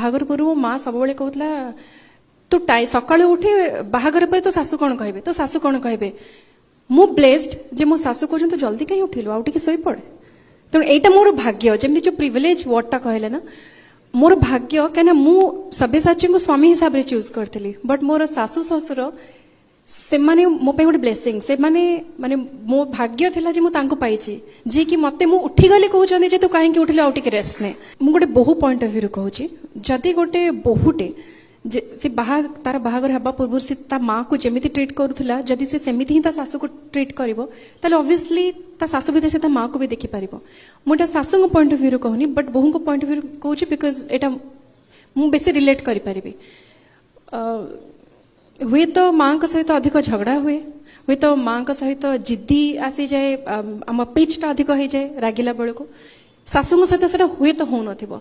बाहागर पूर्व माँ सब कहला तू सकाळु उठी बाहागर पर तो सासू कौन कहे तो सासू कौन कहे मु ब्लेस्ड जे मो सासू कहते तू जल्दी कहीं उठिलु आउ टिके सोई पड़ तेणु एटा मोर भाग्य जमी जो प्रिविलेज वर्डटा कहले ना मोर भाग्य कहीं मु सब्यसाची को स्वामी हिसाब से चूज करी बट मोर सासू ससुर से माने मो पे गोटे ब्लेसिंग से माने माने मो भाग्य थिला जे मु तांको पाइची जे कि मते मु उठी गले कहउछन जे तू काहे कि उठिले आउ टिके रेस्ट ने मु गोटे बहु पॉइंट ऑफ व्यू कहउची जदी गोटे बहुटे से तार बाहागर हबा पूर्व से ता माँ को जमी ट्रीट करूला जदि से सेमिति ही ता सासू को ट्रीट करिवो ताले ऑब्वियसली ता सासू भी से ता माँ को भी देखि पारिबो मोटा सासू पॉइंट ऑफ व्यू कहूनी बट बहु को पॉइंट ऑफ व्यू कहूची बिकॉज एटा मु बेसी रिलेट करि पारिबी हुए तो माँ सहित अधिक झगड़ा हुए तो माँ सहित जिद्दी आसी जाए आम पिचटा अधिक हो जाए रागिला बेलू सासू सहित से हुए तो हो न